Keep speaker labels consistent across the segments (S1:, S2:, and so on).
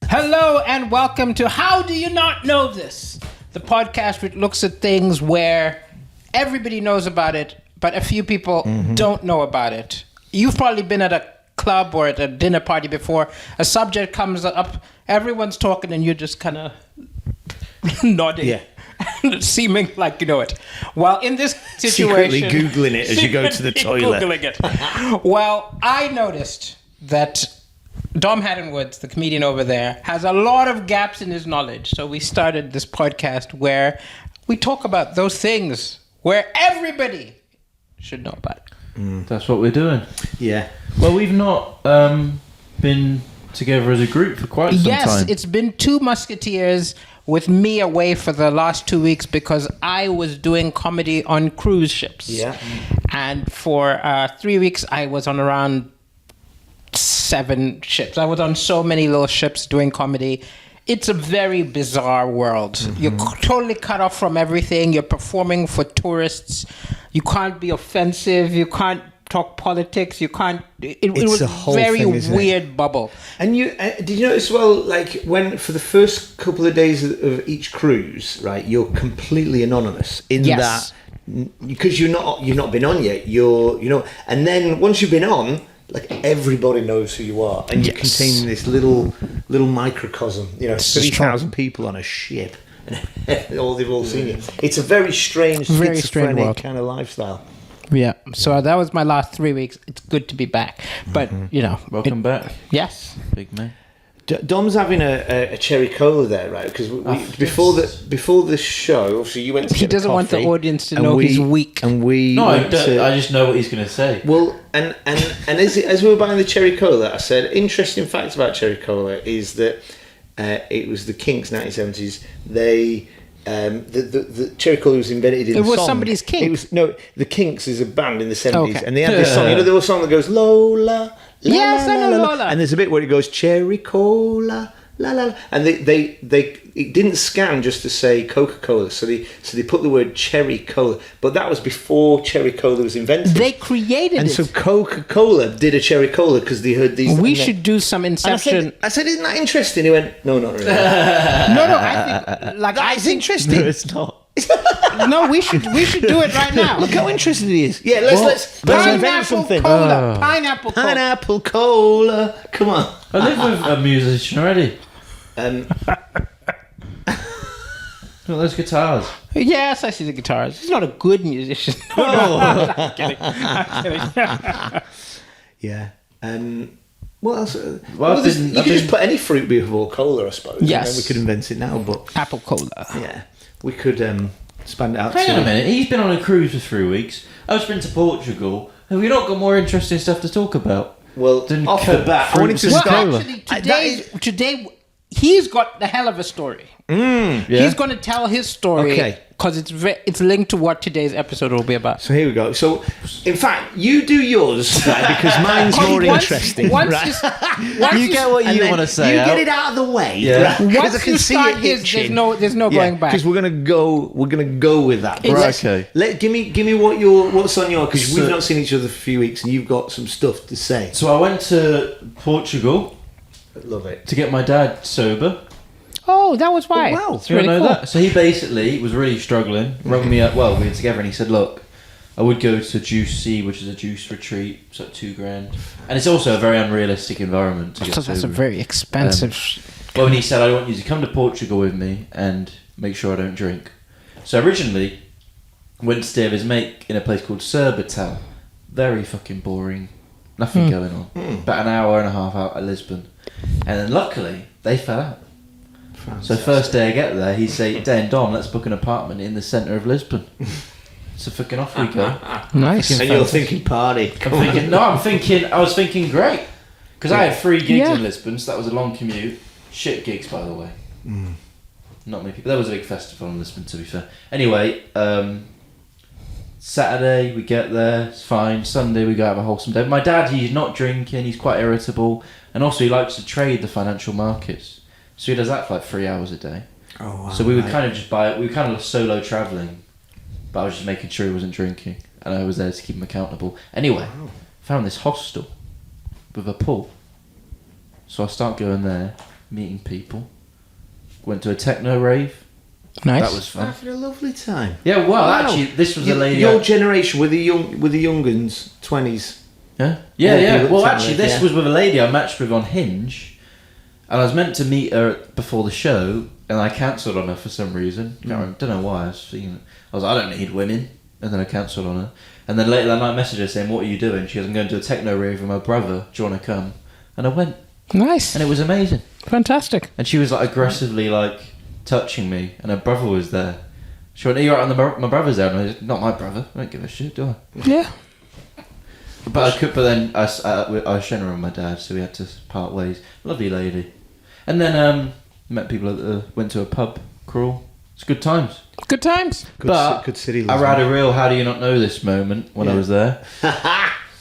S1: Hello and welcome to How Do You Not Know This? The podcast which looks at things where everybody knows about it, but a few people don't know about it. You've probably been at a club or at a dinner party before. A subject comes up, everyone's talking, and you're just kind of nodding. Seeming like you know it. Well, in this situation...
S2: Secretly Googling it as you go to the toilet.
S1: Googling it. Well, I noticed that Dom Haddon-Woods, the comedian over there, has a lot of gaps in his knowledge. So we started this podcast where we talk about those things where everybody should know about it.
S3: That's what we're doing.
S2: Yeah.
S3: Well, we've not been together as a group for quite some time.
S1: Yes, it's been two Musketeers with me away for the last 2 weeks because I was doing comedy on cruise ships.
S2: Yeah.
S1: And for 3 weeks, I was on around 7 ships. I was on so many little ships doing comedy. It's a very bizarre world. You're totally cut off from everything. You're performing for tourists. You can't be offensive. You can't talk politics. You can't. It was
S2: a
S1: a
S2: whole
S1: very
S2: thing, isn't it?
S1: weird bubble.
S2: And you did you notice well, like when for the first couple of days of each cruise, right? You're completely anonymous in
S1: Yes.
S2: that because you're not been on yet. And then once you've been on, like everybody knows who you are, and you contain this little microcosm. 3,000 people on a ship, and they've all seen you. It's a very strange,
S1: Very strange
S2: schizophrenic
S1: world.
S2: kind of lifestyle.
S1: Yeah. So that was my last 3 weeks. It's good to be back. But,
S3: Welcome back,
S1: Yes.
S3: big man.
S2: Dom's having a cherry cola there, right? Because before the show, obviously you went to
S1: He
S2: get a
S1: doesn't want the
S2: coffee,
S1: audience to
S2: and
S1: know he's weak.
S2: And we
S3: No, I
S2: went to-
S3: just know what he's going to say.
S2: well, and as we were buying the cherry cola, I said, interesting fact about cherry cola is that it was the Kinks 1970s. They the cherry cola was invented in
S1: It was
S2: song.
S1: somebody's Kink.
S2: It was the Kinks is a band in the 70s,
S1: Okay.
S2: and they had this song. You know the song that goes Lola. La,
S1: Yes,
S2: la,
S1: I know
S2: la, la,
S1: Lola.
S2: And there's a bit where it goes cherry cola. La, la, la. And they it didn't scan just to say Coca-Cola, so they put the word cherry cola, but that was before cherry cola was invented.
S1: They created
S2: and
S1: it.
S2: so Coca-Cola did a cherry cola because they heard these.
S1: We
S2: and they-
S1: should do some
S2: and
S1: Inception.
S2: I said, isn't that interesting? He went, no, not really.
S1: No, I think
S2: That is interesting.
S3: No, it's not.
S1: No, we should do it right now.
S2: Look how interesting he is. Yeah, let's invent
S1: Pineapple
S2: something.
S1: cola. Pineapple cola.
S2: Pineapple cola. Come on.
S3: I live with a musician already. Look at those guitars.
S1: Yes, I see the guitars. He's not a good musician. No, I'm kidding. I'm kidding.
S2: Yeah. What else?
S3: Well, I've
S2: You
S3: been-
S2: could just put any fruit before cola, I suppose. and
S1: Yes.
S2: then we could invent it now, but
S1: Apple cola.
S2: yeah, we could expand it out.
S3: Hang
S2: to
S3: on a minute. He's been on a cruise for 3 weeks. I've been to Portugal. Have we not got more interesting stuff to talk about?
S2: Well,
S3: Didn't
S2: off the
S3: cut
S2: bat, I wanted to
S3: fruits
S1: Well,
S3: and
S2: start.
S1: actually, today he's got the hell of a story.
S3: Yeah.
S1: He's going to tell his story
S2: Okay.
S1: because it's linked to what today's episode will be about.
S2: So here we go. So, in fact, you do yours right, because mine's more interesting.
S1: Once
S2: right?
S3: You get what
S2: And
S3: you
S2: then
S3: want to say.
S2: You
S3: out.
S2: get it out of the way.
S3: Yeah.
S2: Right? 'Cause
S1: Once
S2: I can
S1: you
S2: see
S1: start
S2: it
S1: his,
S2: itching.
S1: there's no going back.
S2: Because we're gonna go with that. But
S1: It's-
S3: Okay.
S2: Give me what's on your, because
S3: So-
S2: we've not seen each other for a few weeks and you've got some stuff to say.
S3: So I went to Portugal
S2: Love it.
S3: to get my dad sober.
S1: Oh, that was why.
S2: Oh, wow.
S1: It's
S3: You
S1: really
S3: know
S1: cool.
S3: that? So he basically was really struggling, rung me up. Well, we were together, and he said, "Look, I would go to Juice C, which is a juice retreat. It's like $2,000, and it's also a very unrealistic environment to get
S1: That's a
S3: sober."
S1: very expensive.
S3: Well, and he said, "I want you to come to Portugal with me and make sure I don't drink." So originally, went to stay with his mate in a place called Surbiton. Very fucking boring. Nothing going on. About an hour and a half out of Lisbon, and then luckily they fell out. So first day I get there, he say, "Dan, Dom, let's book an apartment in the centre of Lisbon." So fucking off we go.
S1: Nice.
S2: And you're thinking party.
S3: I was thinking great. Because I had 3 gigs
S1: Yeah.
S3: in Lisbon, so that was a long commute. Shit gigs, by the way. Not many people. There was a big festival in Lisbon, to be fair. Anyway, Saturday we get there, it's fine. Sunday we go have a wholesome day. My dad, he's not drinking, he's quite irritable. And also he likes to trade the financial markets. So he does that for like 3 hours a day.
S2: Oh, wow.
S3: So we would kind of just buy it. We were kind of solo travelling. But I was just making sure he wasn't drinking. And I was there to keep him accountable. Anyway, found this hostel with a pool. So I start going there. meeting people. Went to a techno rave.
S1: Nice.
S3: That was fun.
S2: Having a lovely time.
S3: Yeah, well,
S2: Wow.
S3: actually, this was a lady.
S2: Your generation with the young uns, 20s.
S3: Yeah?
S2: Yeah,
S3: Yeah.
S2: you
S3: Well,
S2: looked at
S3: actually,
S2: it,
S3: this
S2: yeah.
S3: was with a lady I matched with on Hinge, and I was meant to meet her before the show, and I cancelled on her for some reason. Don't know why. I was like, I don't need women, and then I cancelled on her. And then later that night, I messaged her saying, "What are you doing?" She goes, "I'm going to a techno rave with my brother. Do you want to come?" And I went,
S1: Nice.
S3: and it was amazing.
S1: Fantastic.
S3: And she was like aggressively like touching me, and her brother was there. She went, "Are you right?" My brother's there, and I was, "Not my brother. I don't give a shit, do I?"
S1: Yeah.
S3: But then I was sharing her with my dad, so we had to part ways. Lovely lady. And then met people went to a pub crawl. It's good times.
S1: Good times.
S2: Good city.
S3: I had a real "how do you not know this" moment when I was there.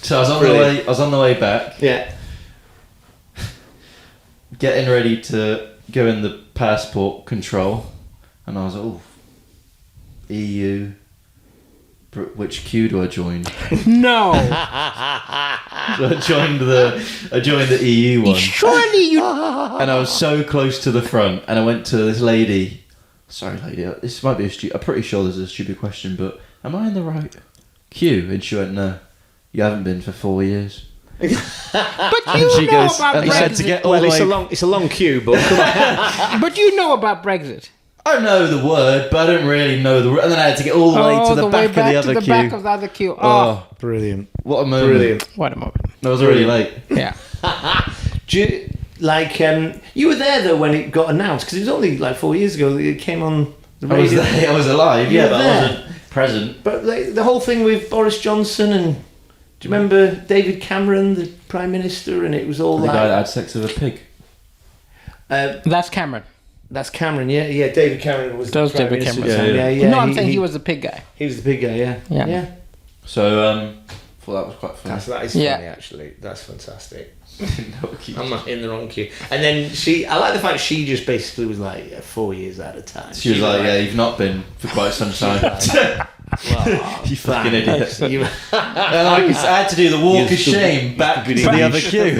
S3: So I was on
S2: Brilliant.
S3: the way. I was on the way back,
S2: Yeah.
S3: getting ready to go in the passport control, and I was like, "Oh, EU. Which queue do I join?"
S1: No.
S3: So I joined the EU one.
S1: Surely you.
S3: And I was so close to the front, and I went to this lady. Sorry, lady, this might be I'm pretty sure this is a stupid question, but am I in the right queue? And she went, "No, you haven't been for 4 years."
S1: But
S3: And
S1: you
S3: she
S1: know
S3: goes,
S1: about
S3: and said to
S1: Brexit.
S3: get all
S2: Well,
S3: the
S2: it's
S3: way.
S2: a long queue, but come on.
S1: But you know about Brexit.
S3: I know the word, but I don't really know the. And then I had to get all the way to the back of the other
S1: to the
S3: queue.
S1: back of the other queue.
S3: Oh,
S2: Brilliant.
S3: what a moment!
S2: Brilliant.
S1: What a moment.
S3: I was already late.
S1: Yeah.
S2: Do you, you were there though when it got announced, because it was only like 4 years ago that it came on the
S3: I was
S2: radio.
S3: there. I was alive.
S2: You
S3: Yeah,
S2: were
S3: but I
S2: there.
S3: wasn't present.
S2: But like, the whole thing with Boris Johnson and do you remember David Cameron, the Prime Minister, and it was all
S3: The guy that
S2: like
S3: had sex with a pig.
S1: That's Cameron.
S2: that's Cameron, yeah. David Cameron was
S1: That was
S2: the Prime
S1: David
S2: Minister.
S1: Cameron.
S2: Yeah.
S1: No, I'm saying he was the pig guy.
S2: he was the big guy, yeah.
S1: Yeah.
S3: So thought that was quite funny.
S2: That is
S1: Yeah.
S2: funny actually. That's fantastic.
S3: No, keep-
S2: I'm not in the wrong queue. And then I like the fact she just basically was like 4 years at a time.
S3: She was like, "Yeah, you've not been for quite some time."
S2: Well,
S3: You fucking idiot.
S2: you,
S3: And I had to do the walk of shame back to the other queue.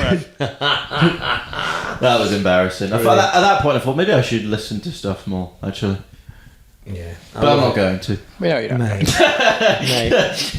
S3: That was embarrassing. I thought at that point I thought maybe I should listen to stuff more, actually.
S2: yeah.
S3: But I'm not going to.
S1: No, you don't.
S2: Mate.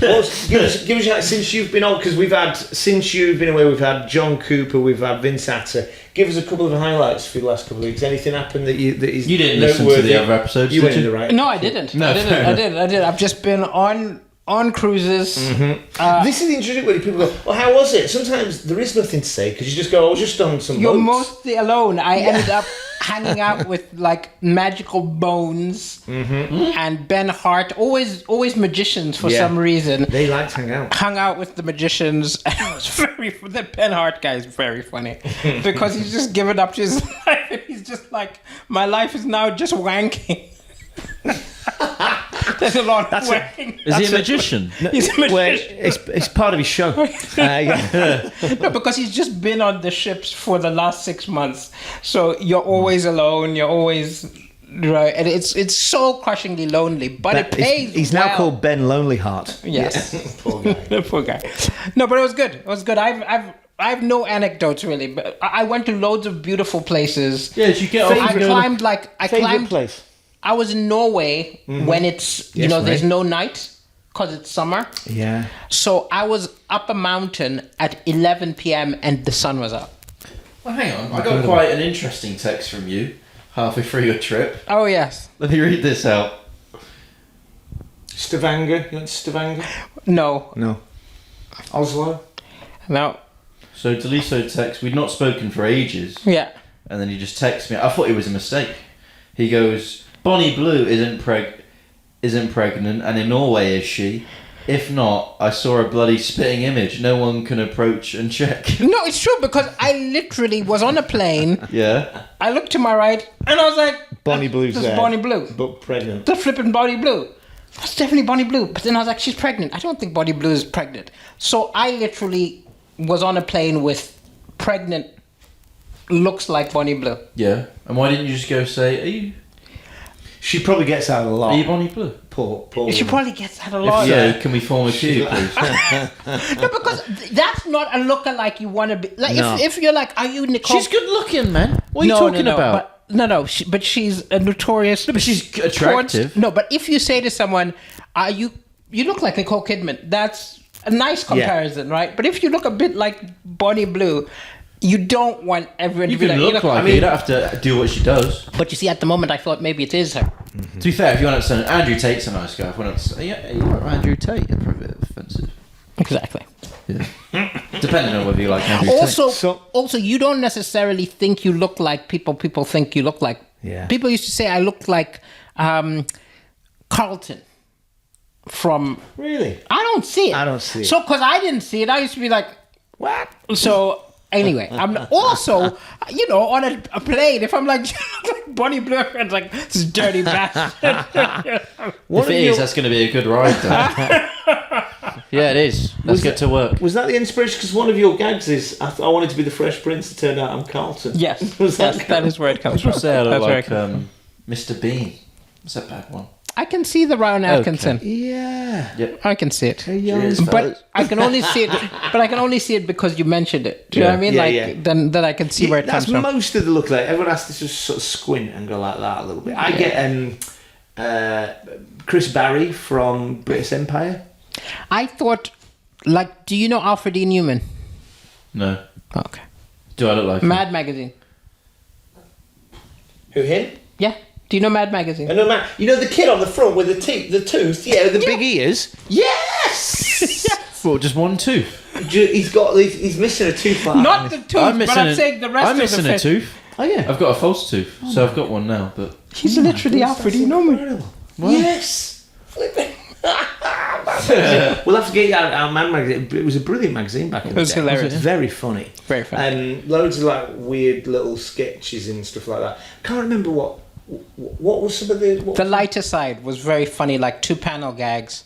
S2: Well, give us since you've been on, because since you've been away, we've had John Cooper, we've had Vince Atta. Give us a couple of highlights for the last couple of weeks. Anything happened that is
S3: You didn't listen to
S2: noteworthy?
S3: the other episodes,
S2: You
S3: did
S2: went in
S3: you?
S2: the right.
S1: No, I didn't.
S3: No,
S1: I
S3: fair
S1: did. I've just been on cruises.
S2: This is the interesting way people go, well, how was it? Sometimes there is nothing to say because you just go, I was just on some
S1: You're
S2: boats.
S1: mostly alone. I ended up hanging out with like Magical Bones and Ben Hart. Always magicians for
S2: Yeah.
S1: some reason.
S2: They like to hang out.
S1: Hung out with the magicians, and it was the Ben Hart guy is very funny because he's just given up his life, and he's just like, my life is now just wanking. There's a lot of wanking.
S3: Is he a magician?
S1: He's a
S2: Well,
S1: magician.
S2: it's part of his show. Yeah.
S1: No, because he's just been on the ships for the last 6 months, so you're always alone. You're always right, and it's so crushingly lonely. But it pays.
S2: He's now
S1: well.
S2: called Ben Lonely Heart.
S1: Yes.
S2: Poor guy.
S1: The poor guy. No, but it was good. It was good. I have no anecdotes really, but I went to loads of beautiful places.
S3: Yeah, did you get off?
S1: I climbed like I
S2: Favorite
S1: climbed.
S2: place?
S1: I was in Norway when it's
S2: Yes,
S1: there's
S2: mate.
S1: no night because it's summer.
S2: Yeah.
S1: So I was up a mountain at 11 p.m. and the sun was up.
S3: Well, hang on. I got quite an interesting text from you halfway through your trip.
S1: Oh yes.
S3: Let me read this out.
S2: Stavanger. You went to Stavanger?
S1: No.
S2: No. Oslo?
S1: No.
S3: So Daliso text, we'd not spoken for ages,
S1: Yeah.
S3: and then he just texts me. I thought it was a mistake. He goes, Bonnie Blue isn't pregnant, and in Norway is she? If not, I saw a bloody spitting image. No one can approach and check.
S1: No, it's true because I literally was on a plane.
S3: Yeah.
S1: I looked to my right and I was like,
S2: Bonnie Blue's
S1: this is
S2: there.
S1: Bonnie Blue.
S2: But pregnant.
S1: The flipping Bonnie Blue. That's definitely Bonnie Blue. But then I was like, she's pregnant. I don't think Bonnie Blue is pregnant. So I literally was on a plane with pregnant, looks like Bonnie Blue.
S3: Yeah. And why didn't you just go say, are you?
S2: She probably gets out a lot.
S3: Are you Bonnie Blue?
S2: Poor
S1: She
S2: woman.
S1: probably gets that a lot.
S3: Yeah. Can we form a queue, please?
S1: No, because that's not a lookalike you want to be. Like,
S2: No.
S1: if you're like, are you Nicole?
S3: She's good looking, man. What are you talking about?
S1: But she's a notorious.
S3: No, but she's attractive.
S1: No, but if you say to someone, "Are you look like Nicole Kidman," that's a nice comparison, right? But if you look a bit like Bonnie Blue, you don't want everyone
S3: You
S1: to be
S3: can
S1: like,
S3: look like her. You don't have to do what she does.
S1: But you see, at the moment, I thought maybe it is her.
S3: To be fair, if you want to understand, Andrew Tate's a nice guy. If you want to understand, yeah, you're right, Andrew Tate. You're probably a bit offensive.
S1: Exactly.
S3: Yeah. Depending on whether you like Andrew Tate.
S1: Also, you don't necessarily think you look like people think you look like.
S2: Yeah.
S1: People used to say I look like Carlton from.
S2: Really?
S1: I don't see it.
S2: I don't see it.
S1: So, because I didn't see it, I used to be like, what? So, anyway, I'm also, on a plane, if I'm like Bonnie Blue, it's like, this dirty bastard.
S3: If it is, that's going to be a good ride, though. Yeah, it is. Let's get to work.
S2: Was that the inspiration? Because one of your gags is, I wanted to be the Fresh Prince, it turned out I'm Carlton.
S1: Yes,
S2: Was
S1: that is where it comes from.
S3: Say I look
S1: That's where
S3: like
S1: it comes
S3: Mr. Bean. What's that bad one?
S1: I can see the Rowan Atkinson.
S2: Yeah.
S3: Yep.
S1: I can see it.
S3: Cheers,
S1: But
S3: fellas.
S1: I can only see it. But I can only see it because you mentioned it. Do you know what I mean?
S2: Yeah,
S1: like
S2: yeah.
S1: then I can see where it
S2: That's
S1: comes from.
S2: most of the look like. Everyone has to just sort of squint and go like that a little bit. I get Chris Barry from British Empire.
S1: I thought, like, do you know Alfred E. Newman?
S3: No.
S1: Okay.
S3: Do I look like him?
S1: Mad Magazine.
S2: Who, him?
S1: Yeah. Do you know Mad Magazine?
S2: I know, man. You know the kid on the front with the tooth? Yeah, with the big ears? Yes!
S3: Well, just one tooth.
S2: He's missing a tooth. Like
S1: Not the tooth, but I'm saying the rest
S3: I'm
S1: of the
S3: missing a
S1: face.
S3: tooth.
S2: Oh, yeah.
S3: I've got a false tooth, so I've got one now. But
S1: He's literally Alfred E. Newman.
S2: Incredible. Yes! We'll have to get you out of our Man magazine. It was a brilliant magazine back in the day.
S1: It was hilarious.
S2: Very funny.
S1: Very funny.
S2: Loads of like weird little sketches and stuff like that. Can't remember what was some of the...
S1: The lighter side was very funny, like 2 panel gags.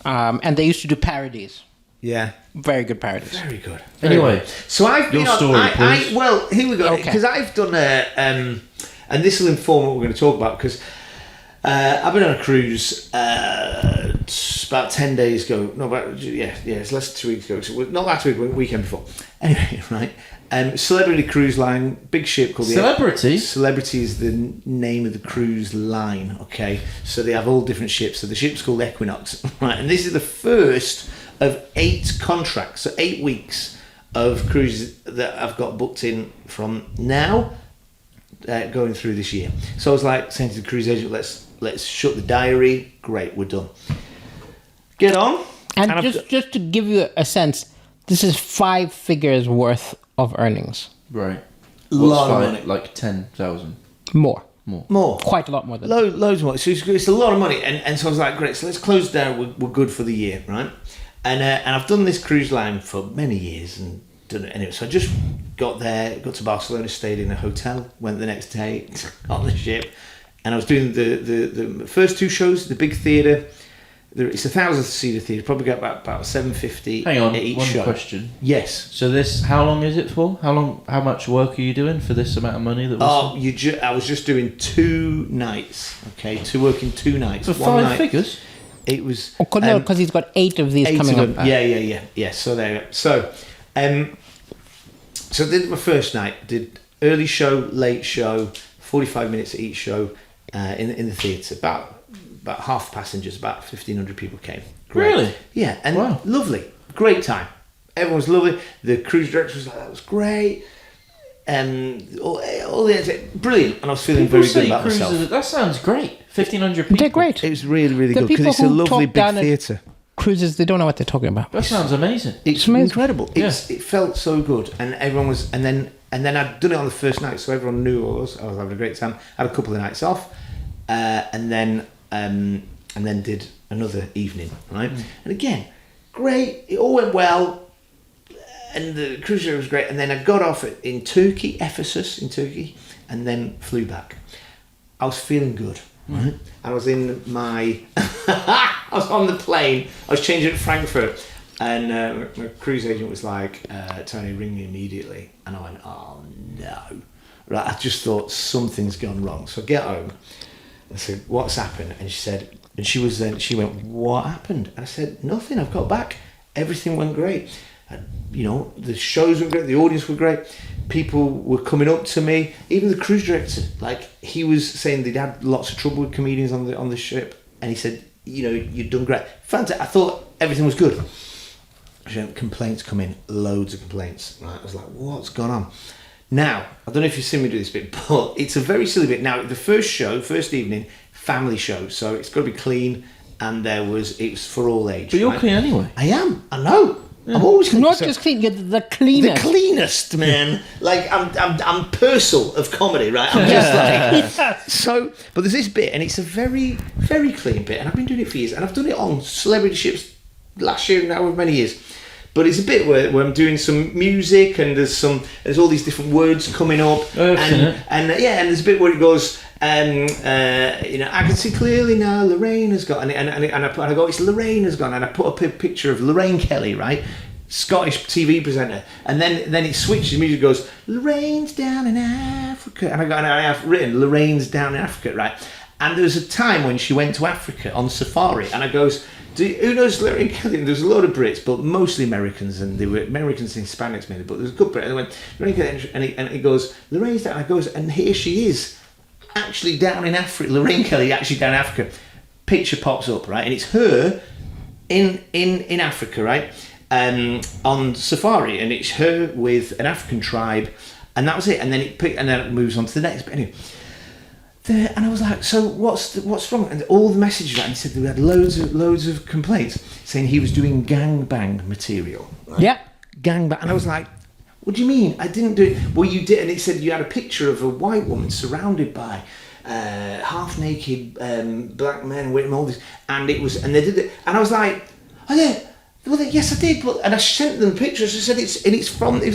S1: And they used to do parodies.
S2: Yeah.
S1: Very good parodies.
S2: Very good.
S3: anyway,
S2: So I've been
S3: your
S2: on...
S3: story, please.
S2: Well, here we go.
S1: Okay.
S2: Because I've done a... and this will inform what we're going to talk about, because I've been on a cruise about 10 days ago. No, it's less than 2 weeks ago. So not last week, weekend before. Anyway, right. Celebrity cruise line, big ship called
S3: Celebrity?
S2: Celebrity is the name of the cruise line, okay? So they have all different ships. So the ship's called Equinox, right? And this is the first of 8 contracts, so 8 weeks of cruises that I've got booked in from now going through this year. So I was like saying to the cruise agent, let's shut the diary. Great, we're done. Get on.
S1: And just to give you a sense, this is 5 figures worth of earnings.
S3: right.
S2: Lot of
S3: What's
S2: money.
S3: like 10,000.
S1: More.
S2: More.
S1: Quite a lot more than
S2: Loads more. So it's a lot of money. And so I was like, great, so let's close down. We're good for the year, right? And I've done this cruise line for many years and done it anyway. So I just got there, got to Barcelona, stayed in a hotel, went the next day on the ship. And I was doing the first 2 shows, the big theatre. It's 1,000-seater theatre. Probably got about 750
S3: Hang on,
S2: at each
S3: one
S2: show.
S3: question.
S2: Yes.
S3: So this, how long is it for? How much work are you doing for this amount of money? That was
S2: I was just doing 2 nights. Okay, working 2 nights.
S3: for
S2: One
S3: 5
S2: night.
S3: figures?
S2: It was.
S1: because he's got 8 of these
S2: 8
S1: coming
S2: of them.
S1: up.
S2: Yeah. So there. You go. So I did my first night. Did early show, late show, 45 minutes at each show in the theatre. About half passengers, about 1,500 people came. Great.
S3: Really?
S2: Yeah, and
S3: Wow.
S2: lovely, great time. Everyone was lovely. The cruise director was like, "That was great." All the brilliant, and I was feeling very good about myself.
S3: That sounds great. 1,500 people.
S1: They're great.
S2: It was really, really
S1: The
S2: good because
S1: people
S2: it's a
S1: who
S2: lovely
S1: talk
S2: big
S1: down at-
S2: theatre.
S1: Cruises, they don't know what they're talking about.
S3: That sounds amazing.
S2: It's
S1: amazing.
S2: incredible. It felt so good, and everyone was. And then I'd done it on the first night, so everyone knew I was having a great time. I had a couple of nights off, and then did another evening, right? And again, great. It all went well, and the cruise ship was great. And then I got off in Turkey, Ephesus in Turkey, and then flew back. I was feeling good, right? I was in my, I was on the plane. I was changing at Frankfurt, and my cruise agent was like, "Tony, ring me immediately." And I went, "Oh no!" Right? I just thought something's gone wrong. So I get home. I said, what's happened? And she went, what happened? And I said, nothing, I've got back. Everything went great. And, the shows were great, the audience were great. People were coming up to me. Even the cruise director, like, he was saying they'd had lots of trouble with comedians on the ship. And he said, you'd done great. Fantastic. I thought everything was good. Complaints come in, loads of complaints. Right? I was like, what's gone on? Now, I don't know if you've seen me do this bit, but it's a very silly bit. Now, the first evening, family show, so it's got to be clean, and it was for all age.
S3: But you're clean anyway.
S2: I am. I know. Yeah. I'm always clean.
S1: Not just clean, you're the cleanest.
S2: The cleanest, man. Like I'm Purcell of comedy, right? I'm just like so. But there's this bit, and it's a very, very clean bit, and I've been doing it for years, and I've done it on celebrity ships last year, now with many years. But it's a bit where I'm doing some music, and there's all these different words coming up, and there's a bit where it goes, I can see clearly now Lorraine has gone, and I go, it's Lorraine has gone, and I put up a picture of Lorraine Kelly, right, Scottish TV presenter, and then it switches, the music goes, Lorraine's down in Africa, and I have written Lorraine's down in Africa, right, and there was a time when she went to Africa on safari, and I goes, who knows Lorraine Kelly? There's a lot of Brits, but mostly Americans, and they were Americans and Hispanics mainly, but there's a good Brit. And I went, Lorraine Kelly, and he goes, Lorraine's down. And I goes, and here she is, actually down in Africa. Lorraine Kelly actually down in Africa. Picture pops up, right, and it's her in Africa, right, on safari, and it's her with an African tribe, and that was it. And then it moves on to the next. But anyway. And I was like, so what's wrong? And all the messages, and he said we had loads of complaints saying he was doing gangbang material. Right?
S1: Yeah,
S2: gangbang. And I was like, what do you mean? I didn't do it. Well, you did. And it said you had a picture of a white woman surrounded by half-naked black men with all this, and they did it. And I was like, oh yeah. Well, yes, I did, and I sent them pictures. I said it's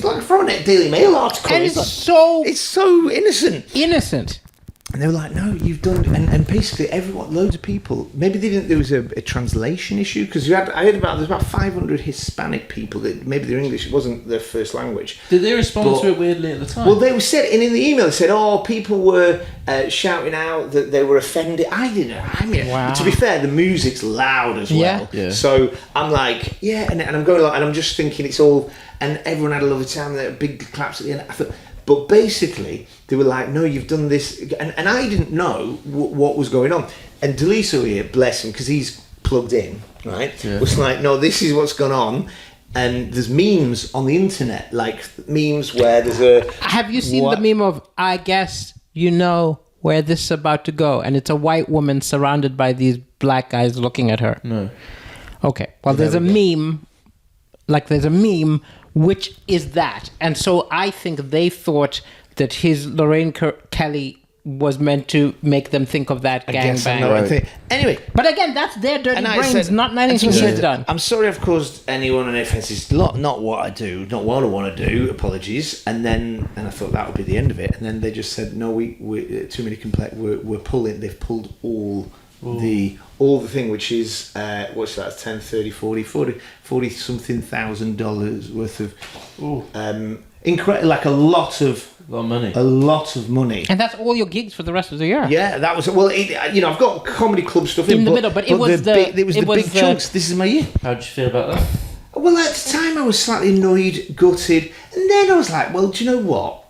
S2: like from a Daily Mail article.
S1: And it's so
S2: innocent.
S1: Innocent.
S2: And they were like, no, you've done, and basically loads of people, maybe they didn't, there was a translation issue, because there's about 500 Hispanic people that maybe their English wasn't their first language.
S3: Did they respond to it weirdly at the time?
S2: Well, they were said, and in the email, they said, people were shouting out that they were offended. I didn't, I mean,
S1: wow.
S2: To be fair, the music's loud as well.
S1: Yeah.
S2: So I'm like, and I'm going along, and I'm just thinking it's all, and everyone had a lovely time, there were big claps at the end. I thought, but basically, they were like, no, you've done this. And I didn't know what was going on. And Daliso here, bless him, because he's plugged in, right, was like, no, this is what's gone on. And there's memes on the internet, like memes where there's a...
S1: Have you seen the meme of, I guess you know where this is about to go? And it's a white woman surrounded by these black guys looking at her.
S3: No.
S1: Okay. Well, there's a meme which is that. And so I think they thought that his Lorraine Kelly was meant to make them think of that gangbang.
S2: Right. Anyway.
S1: But again, that's their dirty brains, not anything he's done.
S2: I'm sorry I've caused anyone an offence. It's not what I do, not what I want to do. Apologies. And I thought that would be the end of it. And then they just said, no, we too many complaints. We're pulling. They've pulled all the thing, which is what's that, 10, 30, 40 something $1,000 worth of incredible, like a lot of money.
S1: And that's all your gigs for the rest of the year.
S2: Yeah, that was I've got comedy club stuff
S1: in the middle, but it was the
S2: big chunks. This is my year.
S3: How did you feel about that?
S2: Well, at the time I was slightly annoyed, gutted, and then I was like, well, do you know what?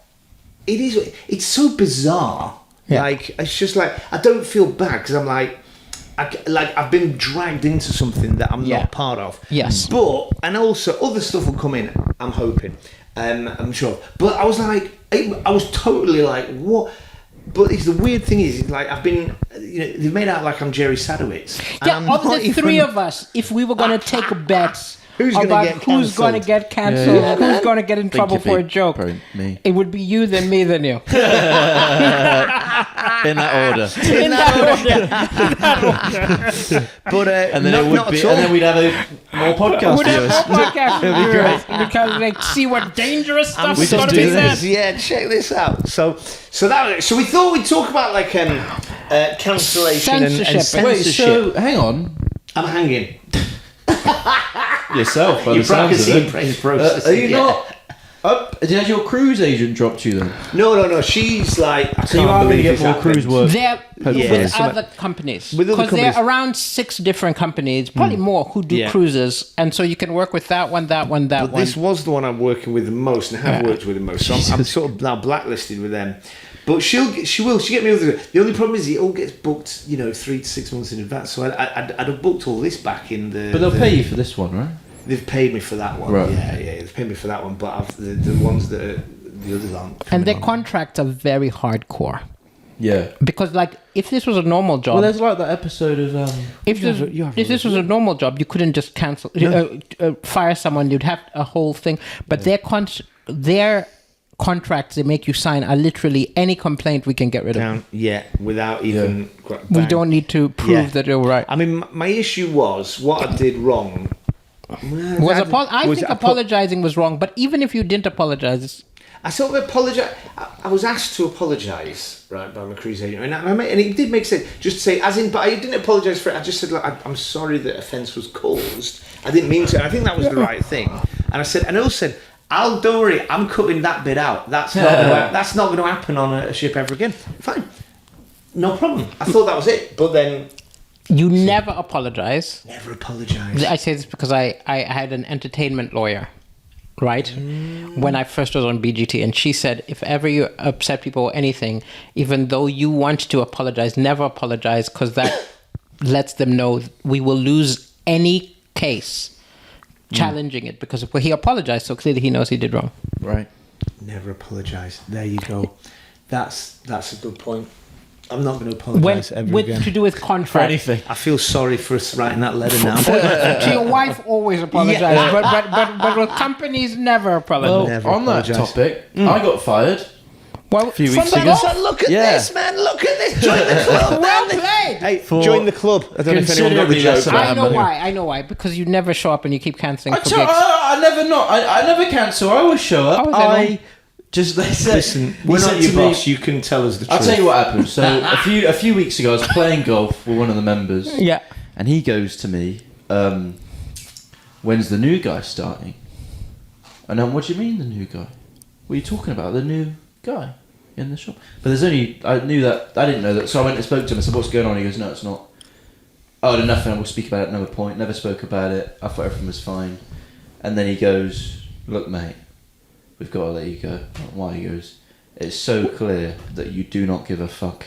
S2: It's so bizarre. Yeah. Like, it's just like, I don't feel bad because I'm like I've been dragged into something that I'm not part of.
S1: Yes.
S2: And also other stuff will come in, I'm hoping. I'm sure. But I was like, I was totally like, what? But the weird thing is, like, I've been, they've made out like I'm Jerry Sadowitz.
S1: Yeah, of the three of us, if we were going to take bets who's going to get cancelled, who's going to get in trouble for a joke,
S3: me.
S1: It would be you, then me, then you.
S3: In that order.
S2: But
S3: and then it would be, and then we'd have more podcast viewers.
S1: It'd be great because they see what dangerous stuff is going to be said.
S2: Yeah, check this out. So we thought we'd talk about like cancellation and censorship.
S3: Wait, so hang on.
S2: I'm hanging.
S3: Yourself, by the sounds of it.
S2: Are you not?
S3: Has your cruise agent dropped you then?
S2: No. She's like,
S3: So you are going to get more cruise work.
S1: They're
S2: Yeah.
S1: with
S2: So
S1: other companies.
S2: with other
S1: Because there
S2: companies.
S1: are around 6 different companies, probably more, who do
S2: Yeah.
S1: cruises. And so you can work with that one.
S2: But this was the one I'm working with the most, and have worked with the most. So I'm sort of now blacklisted with them. But she get me other. The only problem is it all gets booked, 3 to 6 months in advance. So I'd have booked all this back in the.
S3: But they'll pay you for this one, right?
S2: They've paid me for that one.
S3: Right.
S2: Yeah, they've paid me for that one. But the ones that are, the others aren't.
S1: And their
S2: coming on.
S1: contracts are very hardcore.
S3: Yeah.
S1: Because, like, if this was a normal job,
S3: Well, there's like that episode of
S1: if this was a normal job, you couldn't just cancel, fire someone. You'd have a whole thing. But their contracts they make you sign are literally any complaint we can get rid of.
S2: Down, without even.
S1: We don't need to prove that you're right.
S2: I mean, my issue was what I did wrong.
S1: I think apologizing was wrong. But even if you didn't apologize,
S2: I sort of apologise. I was asked to apologise, right, by my cruise agent, and it did make sense. Just to say, but I didn't apologise for it. I just said, like, I'm sorry that offence was caused. I didn't mean to. I think that was the right thing. And I also said, don't worry, I'm cutting that bit out. That's not going to happen on a ship ever again. Fine, no problem. I thought that was it, but then
S1: you never apologize.
S2: Never apologise.
S1: I say this because I had an entertainment lawyer. Right? When I first was on BGT, and she said, if ever you upset people or anything, even though you want to apologize, never apologize, because that lets them know we will lose any case challenging it, because if he apologized, so clearly he knows he did wrong.
S3: right.
S2: Never apologise. There you go. That's a good point. I'm not going to apologise ever again.
S1: To do with contract.
S3: For anything.
S2: I feel sorry for us writing that letter now.
S1: To your wife, always apologize, but with companies, never apologize.
S3: Well,
S2: Never
S3: on that
S2: apologise.
S3: topic, I got fired.
S1: Well,
S3: a few
S1: from
S3: weeks
S1: the
S3: ago.
S1: law-
S2: So look at
S3: Yeah.
S2: this, man. Look at this. Join the club.
S1: Well
S2: man.
S1: played.
S2: Hey, join the club. I don't know if anyone got the
S3: Considerably less
S2: joke.
S3: about
S1: I know
S3: money.
S1: why. I know why. Because you never show up and you keep cancelling for gigs.
S3: I never cancel. I always show up.
S1: Oh, they
S3: They said,
S2: Listen,
S3: he
S2: we're
S3: said
S2: not your
S3: to me-
S2: boss. You can tell us the truth.
S3: I'll tell you what happened. So a few weeks ago, I was playing golf with one of the members.
S1: Yeah.
S3: And he goes to me, when's the new guy starting? And then, what do you mean the new guy? What are you talking about? The new guy in the shop? But I didn't know that. So I went and spoke to him. I said, what's going on? He goes, no, it's not. Oh, no, nothing. We'll speak about it at another point. Never spoke about it. I thought everything was fine. And then he goes, look, mate, we've got to let you go. I'm like, why? He goes, it's so clear that you do not give a fuck.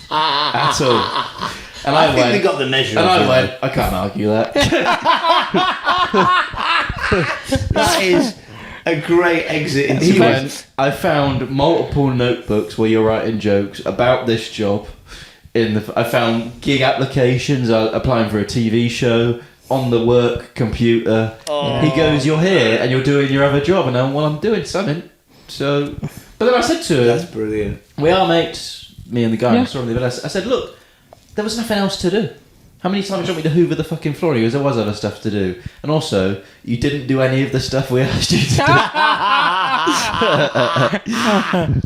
S3: At all. And
S2: I think they got the measure.
S3: And
S2: of
S3: I
S2: it.
S3: went, I can't argue that.
S2: That is a great exit into
S3: He
S2: this.
S3: went, I found multiple notebooks where you're writing jokes about this job. I found gig applications, applying for a TV show, on the work computer.
S2: Oh.
S3: He goes, you're here and you're doing your other job. And I'm, well, I'm doing something. So, but then I said to him,
S2: That's brilliant.
S3: we are mates, me and the guy.
S1: Yeah.
S3: I saw him, but I said, look, there was nothing else to do. How many times do you want me to hoover the fucking floor? He goes, there was other stuff to do. And also, you didn't do any of the stuff we asked you to do.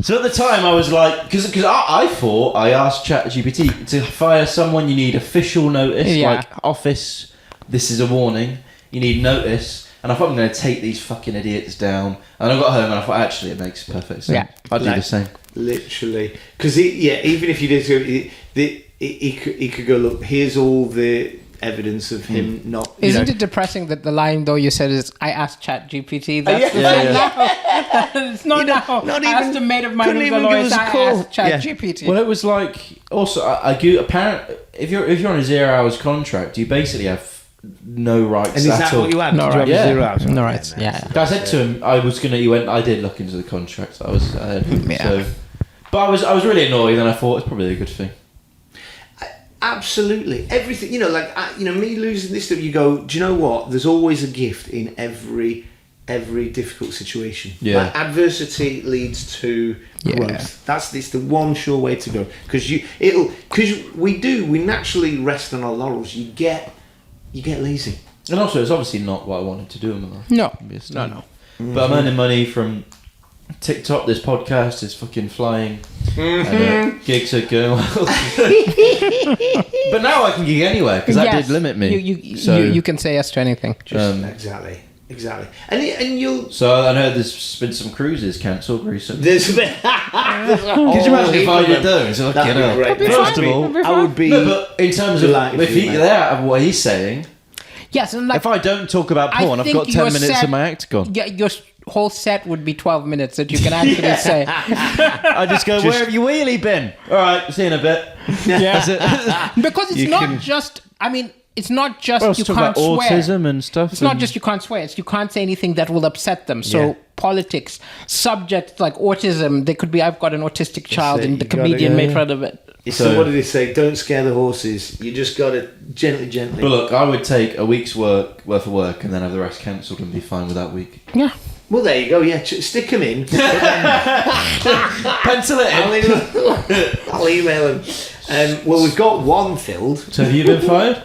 S3: So at the time, I was like, because I thought I asked ChatGPT to fire someone, you need official notice,
S1: Yeah.
S3: like office, this is a warning, you need notice. And I thought I'm going to take these fucking idiots down. And I got home and I thought, actually, it makes perfect sense.
S1: Yeah.
S3: I'd do the same.
S2: Literally. Because, even if you did he could go, look, here's all the evidence of him not...
S1: Isn't it depressing that the line, though, you said is, I asked ChatGPT? That's the
S3: Yeah,
S1: thing now. It's not now.
S2: not
S1: I asked a
S2: even-
S1: mate of mine
S2: couldn't
S1: who's a
S2: even
S1: lawyer.
S2: give us a
S1: I
S2: call.
S1: asked ChatGPT.
S3: Well, it was like also apparent if you're on a 0 hours contract, you basically have no rights
S2: And is
S3: at
S2: that
S3: all.
S2: what you had?
S1: No
S2: Did you
S1: rights.
S2: have
S3: Yeah.
S2: 0 hours?
S1: No rights. Yeah.
S3: I said to him, I did look into the contract. So, but I was really annoyed, and I thought it's probably a good thing.
S2: Absolutely. Everything, me losing this stuff, you go, do you know what? There's always a gift in every difficult situation.
S3: Yeah.
S2: Like, adversity leads to growth. It's the one sure way to go. Because we naturally rest on our laurels. You get lazy.
S3: And also, it's obviously not what I wanted to do in my life.
S1: No.
S3: obviously.
S1: No.
S3: But I'm earning money from TikTok. This podcast is fucking flying. And, gigs are going well. But now I can gig anywhere because that did limit me.
S1: You can say yes to anything.
S2: Exactly. Exactly. And you'll...
S3: So I know there's been some cruises cancelled recently.
S2: Could you
S3: imagine if I did those?
S2: That'd be great.
S3: First of all,
S2: I would be...
S3: No, but in terms of
S2: delighted
S3: if
S2: for you, mate.
S3: they're what he's saying,
S1: Yes, and like,
S3: if I don't talk about porn, I've
S1: think
S3: got 10
S1: your
S3: minutes
S1: set-
S3: of my act gone.
S1: Yeah, your whole set would be 12 minutes that you can actually say.
S3: I just go, where have you wheelie been? All right, see you in a bit.
S1: Yeah.
S3: That's it.
S1: Because it's
S2: You
S1: not
S2: can-
S1: just, I mean, it's not just
S3: Well,
S1: you
S3: talk
S1: can't
S3: about
S1: swear.
S3: autism and stuff.
S1: It's not just you can't swear. It's you can't say anything that will upset them. So
S2: Yeah.
S1: politics, subjects like autism, they could be, I've got an autistic child
S2: it,
S1: and the
S2: you gotta
S1: comedian
S2: go,
S1: made
S3: yeah.
S1: fun of it.
S2: So what did they say? Don't scare the horses. You just got to gently.
S3: But look, I would take a week's worth of work and then have the rest cancelled and be fine with that week.
S1: Yeah.
S2: Well, there you go. Yeah, stick them in.
S3: Pencil it in.
S2: I'll email them. Well, we've got one filled.
S3: So have you been fired?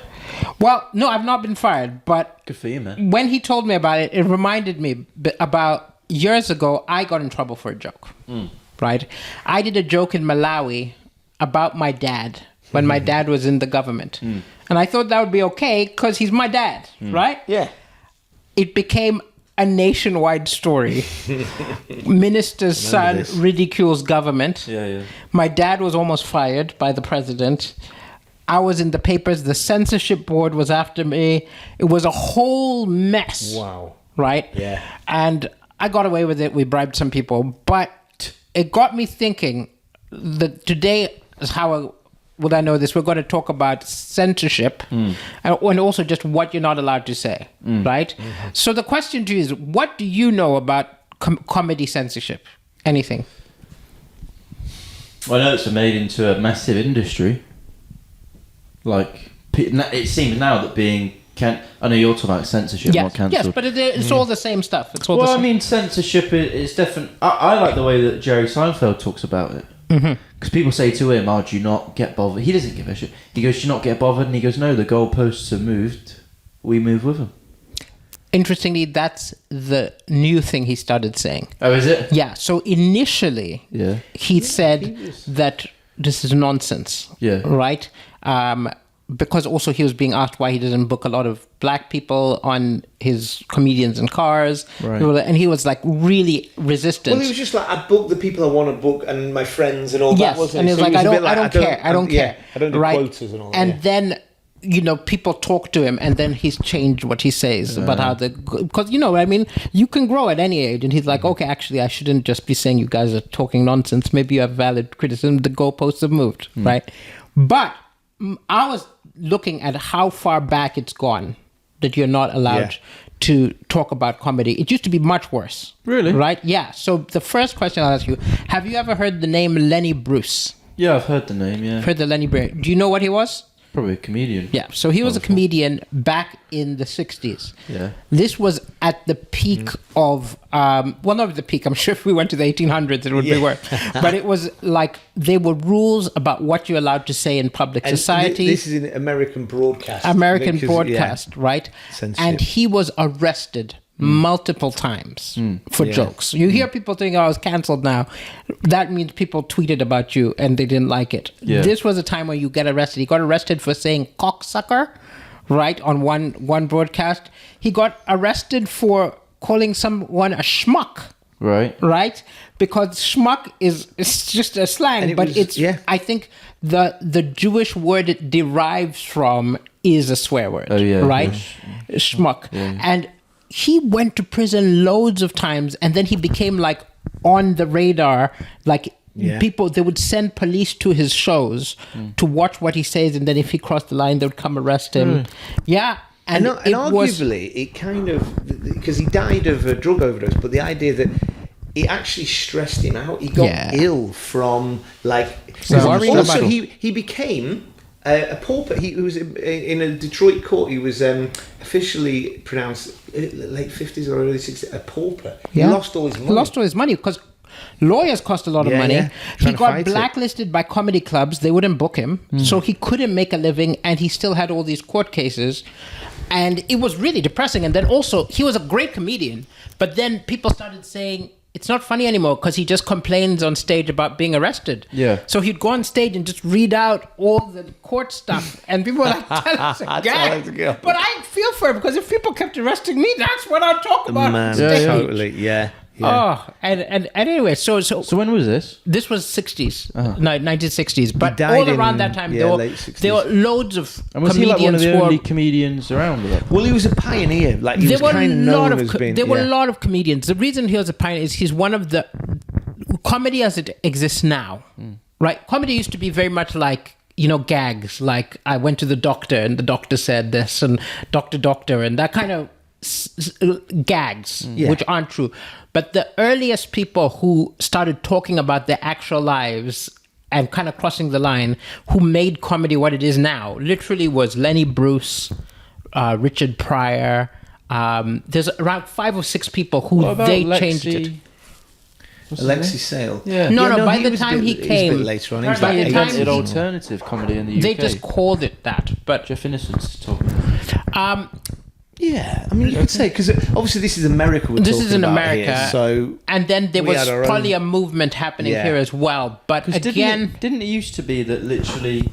S1: Well, no, I've not been fired, but
S3: Good for you, man.
S1: when he told me about it, it reminded me about years ago, I got in trouble for a joke. Right? I did a joke in Malawi about my dad when my dad was in the government. And I thought that would be okay because he's my dad, right?
S2: Yeah.
S1: It became a nationwide story. Minister's son
S2: this.
S1: ridicules government.
S3: Yeah.
S1: My dad was almost fired by the president. I was in the papers. The censorship board was after me. It was a whole mess.
S2: Wow.
S1: Right?
S2: Yeah.
S1: And I got away with it. We bribed some people. But it got me thinking that today is how would I know this? We're going to talk about censorship and also just what you're not allowed to say. Right? So the question to you is, what do you know about comedy censorship? Anything?
S3: Well, I know it's made into a massive industry. Like, it seems now that being I know you're talking about censorship, not cancelled.
S1: Yes, but it's all the same stuff. It's all
S3: Well,
S1: the
S3: I
S1: same.
S3: mean, censorship is different. I like the way that Jerry Seinfeld talks about it. Because people say to him, "Oh, do you not get bothered?" He doesn't give a shit. He goes, "Do you not get bothered?" And he goes, "No, the goalposts have moved. We move with them."
S1: Interestingly, that's the new thing he started saying.
S3: Oh, is it?
S1: Yeah. So initially,
S3: Yeah.
S1: he said that this is nonsense.
S3: Yeah.
S1: Right? Because also he was being asked why he doesn't book a lot of black people on his comedians in cars.
S3: Right.
S1: And he was like really resistant.
S2: Well, he was just like, I book the people I want to book and my friends and all
S1: Yes,
S2: that, wasn't
S1: and
S2: it?
S1: he's
S2: So
S1: like,
S2: he was
S1: I
S2: a bit
S1: don't care. I don't care.
S2: I don't do
S1: right?
S2: quotas and all that.
S1: And
S2: yeah.
S1: then, people talk to him, and then he's changed what he says about how because I mean, you can grow at any age, and he's like, okay, actually, I shouldn't just be saying you guys are talking nonsense. Maybe you have valid criticism. The goalposts have moved, right? But I was looking at how far back it's gone that you're not allowed to talk about comedy. It used to be much worse.
S3: Really?
S1: Right? Yeah. So the first question I'll ask you, have you ever heard the name Lenny Bruce?
S3: Yeah, I've heard the name. Yeah,
S1: Heard the Lenny Bruce. Do you know what he was?
S3: probably a comedian.
S1: Yeah. So he was a comedian back in the 60s.
S3: Yeah.
S1: This was at the peak of, well, not at the peak. I'm sure if we went to the 1800s, it would be worse. But it was like there were rules about what you're allowed to say in public
S2: And
S1: society.
S2: This is an American broadcast.
S1: American
S2: Because,
S1: broadcast, right?
S2: Censorship.
S1: And he was arrested multiple times for jokes. You hear people think, oh, I was cancelled now. That means people tweeted about you and they didn't like it.
S3: Yeah.
S1: This was a time where you get arrested. He got arrested for saying cocksucker, right, on one broadcast. He got arrested for calling someone a schmuck. Right? Because schmuck it's just a slang, but it's I think the Jewish word it derives from is a swear word.
S3: Oh, yeah.
S1: Right? Schmuck.
S3: Yeah.
S1: And he went to prison loads of times and then he became like on the radar, like people, they would send police to his shows to watch what he says, and then if he crossed the line, they would come arrest him. Yeah.
S2: And arguably, it kind of, because he died of a drug overdose, but the idea that it actually stressed him out. He got ill from also he became a pauper. He was in a Detroit court. He was officially pronounced late 50s or early 60s a pauper. He lost all his money.
S1: He lost all his money because lawyers cost a lot of money.
S2: Yeah.
S1: He got blacklisted by comedy clubs. They wouldn't book him. So he couldn't make a living, and he still had all these court cases. And it was really depressing. And then also, he was a great comedian. But then people started saying, it's not funny anymore because he just complains on stage about being arrested.
S3: Yeah.
S1: So he'd go on stage and just read out all the court stuff, and people were like, "That's a gag." But I feel for him because if people kept arresting me, that's what I'd talk about.
S2: Man,
S1: on stage.
S2: totally, yeah.
S1: Oh, and anyway, so
S3: when was this?
S1: this was 60s, 1960s, but
S2: died
S1: all around
S2: in,
S1: that time
S2: late 60s.
S1: there were loads of
S3: And was he like one of
S1: comedians
S3: the
S1: who
S3: only
S1: were.
S3: comedians around with that?
S2: Well, he was a pioneer. Like he
S1: There
S2: was
S1: were
S2: kind of known as being.
S1: there were a lot of comedians. The reason he was a pioneer is he's one of the comedy as it exists now, right? Comedy used to be very much like, gags. Like I went to the doctor and the doctor said this, and doctor, and that kind of gags, which aren't true. But the earliest people who started talking about their actual lives and kind of crossing the line, who made comedy what it is now, literally was Lenny Bruce, Richard Pryor. There's around 5 or 6 people who they changed it.
S2: Alexi Sale.
S3: Yeah.
S1: No, by
S2: he
S1: the
S2: was a
S1: time
S2: bit-
S1: he
S2: was a
S1: came,
S2: bit later on. He was
S1: by
S2: like
S1: the time
S3: Invented
S1: he-
S3: alternative comedy in the UK.
S1: they just called it that. But
S3: Jeff Innocent's talking about.
S2: Yeah, I mean, you could say, because obviously this is America we're
S1: This
S2: talking
S1: is in
S2: about
S1: America,
S2: here, so...
S1: and then there
S2: we
S1: was
S2: had our
S1: probably
S2: own-
S1: a movement happening
S2: Yeah.
S1: here as well. But again,
S3: didn't it used to be that literally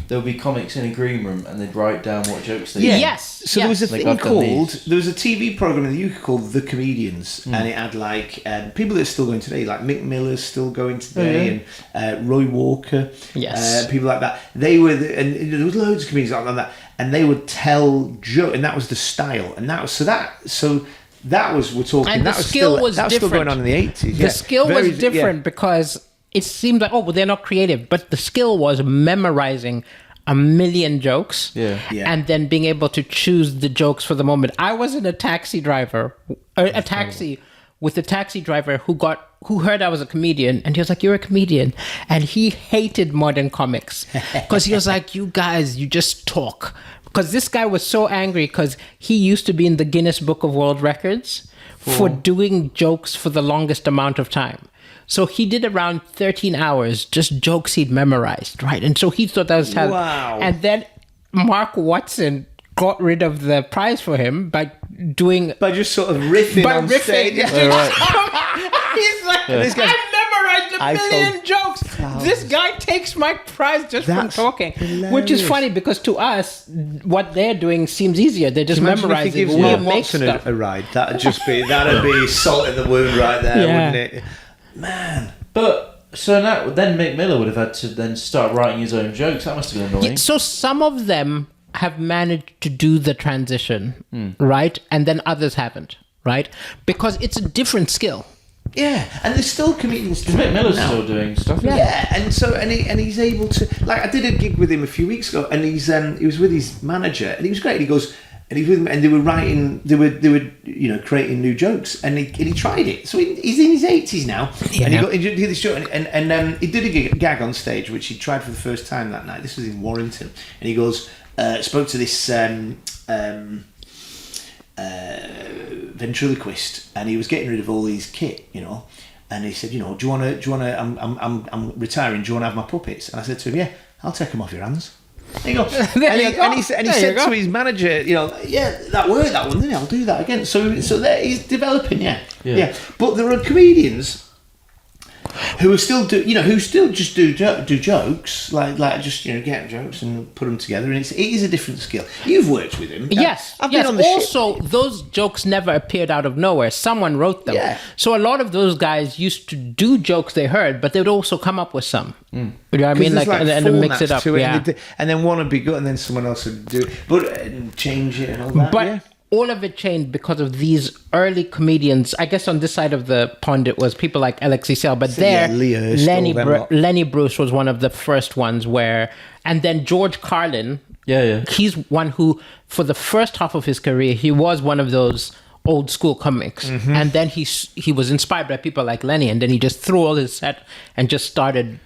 S3: there would be comics in a green room and they'd write down what jokes they did?
S1: yes.
S2: So there was a
S3: Like
S2: thing
S3: I've done
S2: called...
S3: these.
S2: There was a TV program in the UK called The Comedians, and it had like people that are still going today, like Mick Miller's still going today, and Roy Walker,
S1: Yes.
S2: people like that. They were, and there was loads of comedians like that, and they would tell jokes, and that was the style, and that was that was we're talking.
S1: And the
S2: that was
S1: skill
S2: still,
S1: was
S2: that was still
S1: different.
S2: going on in the 80s.
S1: The skill was different because it seemed like, they're not creative. But the skill was memorizing a million jokes
S3: Yeah.
S1: and then being able to choose the jokes for the moment. I was in a taxi driver, a taxi with a taxi driver who heard I was a comedian, and he was like, "You're a comedian," and he hated modern comics because he was like, "You guys, you just talk." Because this guy was so angry because he used to be in the Guinness Book of World Records for doing jokes for the longest amount of time. So he did around 13 hours, just jokes he'd memorized, right? And so he thought that was talent.
S2: Wow.
S1: And then Mark Watson got rid of the prize for him by
S2: just sort of riffing on stage.
S1: He's like,
S2: This guy-
S1: I memorized a
S2: I
S1: million
S2: told
S1: jokes. This guy takes my prize just from
S2: That's
S1: talking, which is
S2: hilarious.
S1: funny because to us, what they're doing seems easier. They're just
S2: Imagine if he
S1: memorizing.
S2: gives
S1: We
S2: Mark
S1: make
S2: Watson
S1: stuff.
S2: a ride. That'd be salt in the wound right there,
S1: Yeah.
S2: wouldn't it? Man.
S3: But so now then Mick Miller would have had to then start writing his own jokes. That must have been annoying.
S1: Yeah, so some of them have managed to do the transition, right? And then others haven't, right? Because it's a different skill.
S2: Yeah, and there's still comedians
S3: Mick Miller's
S2: now.
S3: still doing stuff. isn't he?
S2: Yeah, and so and he's able to, like, I did a gig with him a few weeks ago, and he was with his manager, and he was great. He goes, and he was with him, and they were writing, they were creating new jokes, and he tried it. So he's in his 80s now, and he did this show, and he did a gag on stage, which he tried for the first time that night. This was in Warrington, and he goes, spoke to this ventriloquist, and he was getting rid of all his kit, and he said, do you want to, I'm retiring, do you want to have my puppets? And I said to him, yeah, I'll take them off your hands. There you go. And he said to his manager, yeah, that worked, that one, didn't it? I'll do that again. So there, he's developing, yeah. But there are comedians who are still who still just do jokes, like just get jokes and put them together, and it is a different skill. You've worked with him.
S1: Yes.
S2: I've been on the
S1: also, those jokes never appeared out of nowhere. Someone wrote them.
S2: Yeah.
S1: So a lot of those guys used to do jokes they heard, but they would also come up with some. You know what I mean?
S2: There's
S1: and then mix it
S2: formats
S1: up.
S2: to
S1: Yeah.
S2: and then one would be good, and then someone else would do it, but change it and all that.
S1: But
S2: yeah.
S1: all of it changed because of these early comedians. I guess on this side of the pond it was people like Alexi Sale, but there
S2: Lee Hurst, all them lot.
S1: Lenny Bruce was one of the first ones where, and then George Carlin.
S3: Yeah.
S1: He's one who, for the first half of his career, he was one of those old school comics, and then he was inspired by people like Lenny, and then he just threw all his set and just started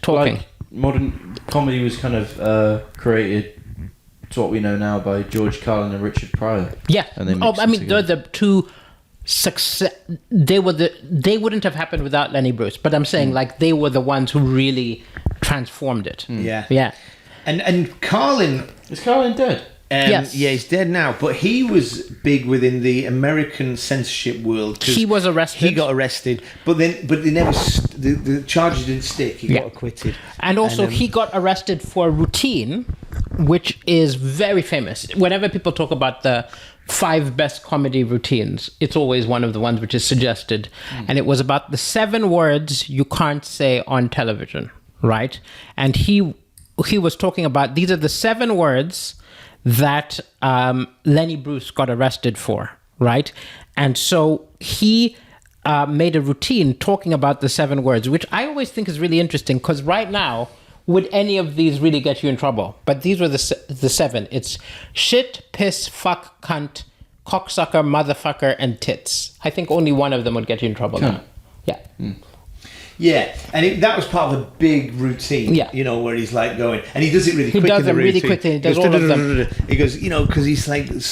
S1: talking.
S3: Like modern comedy was kind of created to what we know now by George Carlin and Richard Pryor.
S1: Yeah.
S3: And they mixed
S1: I
S3: them
S1: mean, they're the two success. They wouldn't have happened without Lenny Bruce, but I'm saying like they were the ones who really transformed it.
S2: Yeah.
S1: Yeah.
S2: And Carlin,
S3: Is Carlin dead?
S1: Yes.
S2: Yeah, he's dead now. But he was big within the American censorship world. 'Cause
S1: He was arrested.
S2: He got arrested, but they never. The charges didn't stick. He got acquitted.
S1: And also, he got arrested for a routine, which is very famous. Whenever people talk about the 5 best comedy routines, it's always one of the ones which is suggested. And it was about the 7 words you can't say on television, right? And he was talking about, these are the 7 words that Lenny Bruce got arrested for, right? And so he made a routine talking about the 7 words, which I always think is really interesting, because right now, would any of these really get you in trouble? But these were the 7. It's shit, piss, fuck, cunt, cocksucker, motherfucker, and tits. I think only one of them would get you in trouble now. Yeah.
S2: Yeah, and that was part of a big routine,
S1: Yeah.
S2: where he's like going, and he does it really quick.
S1: He does
S2: in the
S1: them really
S2: routine.
S1: quickly. He does all of them.
S2: He goes, because he's like because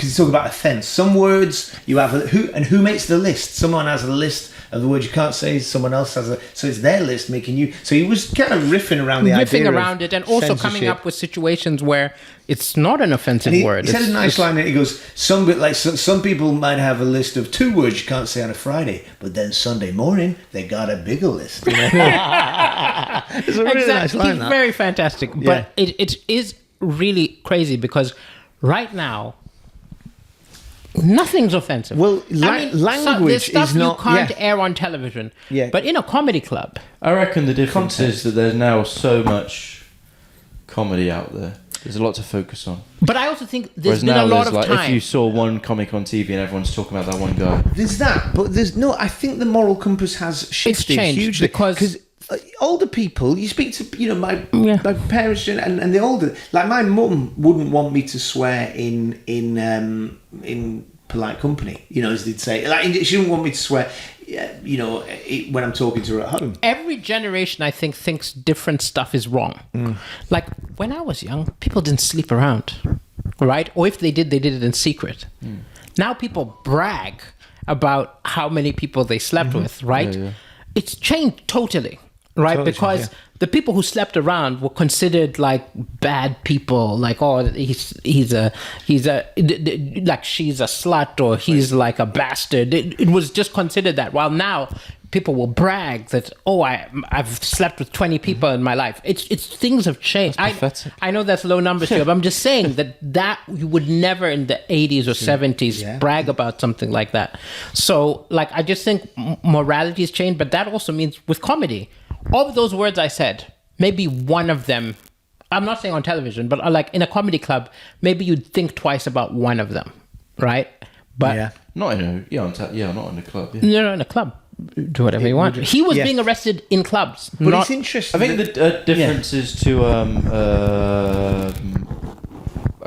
S2: he's talking about offence. Some words you have, who makes the list? Someone has a list of the words you can't say. Someone else has so it's their list making you. So he was kind of riffing around the idea
S1: around it, and also coming
S2: censorship.
S1: up with situations where it's not an offensive word.
S2: He said a nice line. He goes, some people might have a list of 2 words you can't say on a Friday, but then Sunday morning they got a bigger list. It's a really nice line.
S1: He's very fantastic, but it is really crazy because right now nothing's offensive.
S2: Well, language
S1: there's stuff
S2: is not.
S1: you can't air on television.
S2: Yeah.
S1: But in a comedy club,
S3: I reckon the difference is that there's now so much comedy out there. There's a lot to focus on.
S1: But I also think there's
S3: Whereas
S1: been
S3: now
S1: a lot
S3: there's
S1: of time.
S3: if you saw one comic on TV and everyone's talking about that one guy.
S2: There's that, but there's no. I think the moral compass has shifted
S1: changed
S2: hugely
S1: because
S2: older people. You speak to my parents and the older. Like my mum wouldn't want me to swear in polite company. As they'd say. Like she didn't want me to swear. When I'm talking to her at home.
S1: Every generation, I think, thinks different stuff is wrong. Like, when I was young, people didn't sleep around, right? Or if they did it in secret. Now people brag about how many people they slept with, right? Yeah. It's changed totally, right? Because the people who slept around were considered like bad people, like, oh, he's a like she's a slut, or he's like a bastard. It was just considered that. While now people will brag that, oh, I've slept with 20 people in my life. It's things have changed. I know that's low numbers here, but I'm just saying that you would never in the 80s or 70s brag about something like that. So like I just think morality has changed, but that also means with comedy. Of those words I said, maybe one of them, I'm not saying on television, but like in a comedy club, maybe you'd think twice about one of them, right? But
S3: not in a not in a club. Yeah.
S1: No, in a club. Do whatever you want. He was being arrested in clubs.
S2: But it's interesting.
S3: I think the difference is to I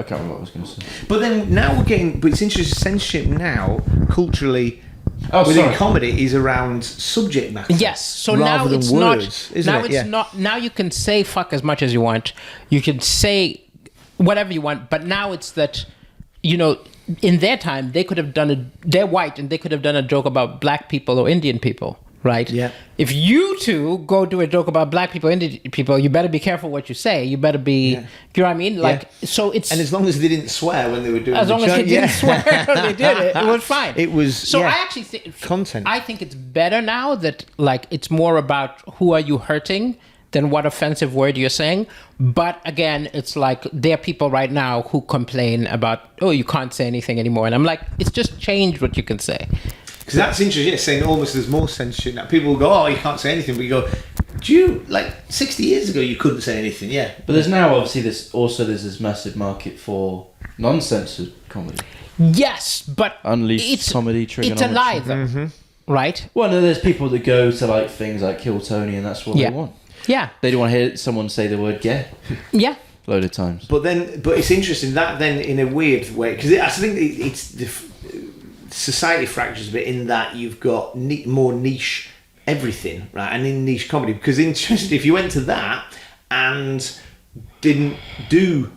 S3: can't remember what I was going to say.
S2: But then now we're getting. But it's interesting. Censorship now culturally. Within comedy is around subject matter.
S1: Yes. So now it's
S2: words,
S1: not. Now you can say fuck as much as you want. You can say whatever you want. But now it's that, in their time they could have done they're white and they could have done a joke about black people or Indian people, right?
S2: Yeah.
S1: If you two go do a joke about black people, Indian people, you better be careful what you say. You better be. You know what I mean? Like so it's.
S2: And as long as they didn't swear when they were doing
S1: as long as they didn't swear when they did it, it was fine.
S2: It was.
S1: So I actually think
S2: content.
S1: I think it's better now that like it's more about who are you hurting than what offensive word you're saying. But again, it's like there are people right now who complain about, oh, you can't say anything anymore. And I'm like, it's just changed what you can say.
S2: Because that's interesting, saying almost there's more censorship now. People will go, oh, you can't say anything. But you go, 60 years ago you couldn't say anything,
S3: But there's now obviously there's this massive market for non-censored comedy.
S1: Yes, but
S3: Unleashed comedy, trigonometry.
S1: It's a lie though, right?
S3: Well, no, there's people that go to like things like Kill Tony and that's what they want.
S1: Yeah.
S3: They don't want to hear someone say the word gay.
S1: Yeah.
S3: Load of times.
S2: But it's interesting that then in a weird way, because I think it's the society fractures a bit in that you've got more niche everything, right? And in niche comedy, because interesting, if you went to that and didn't do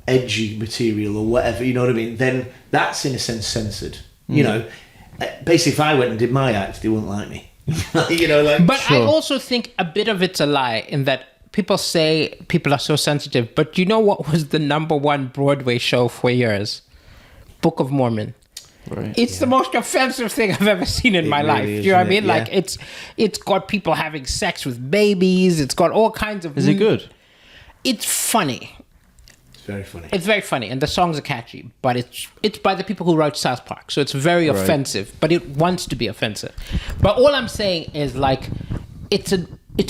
S2: edgy material or whatever, you know what I mean, then that's in a sense censored. Basically if I went and did my act, they wouldn't like me. But
S1: I also think a bit of it's a lie in that people say people are so sensitive, but you know what was the #1 Broadway show for years? Book of Mormon.
S3: Right.
S1: It's the most offensive thing I've ever seen in my
S2: really
S1: life.
S2: is,
S1: Do you know what I
S2: isn't
S1: mean?
S2: it?
S1: Like it's got people having sex with babies. It's got all kinds of.
S3: Is it good?
S1: It's funny.
S2: It's very funny.
S1: It's very funny, and the songs are catchy. But it's by the people who wrote South Park, so it's very offensive. But it wants to be offensive. But all I'm saying is like, it's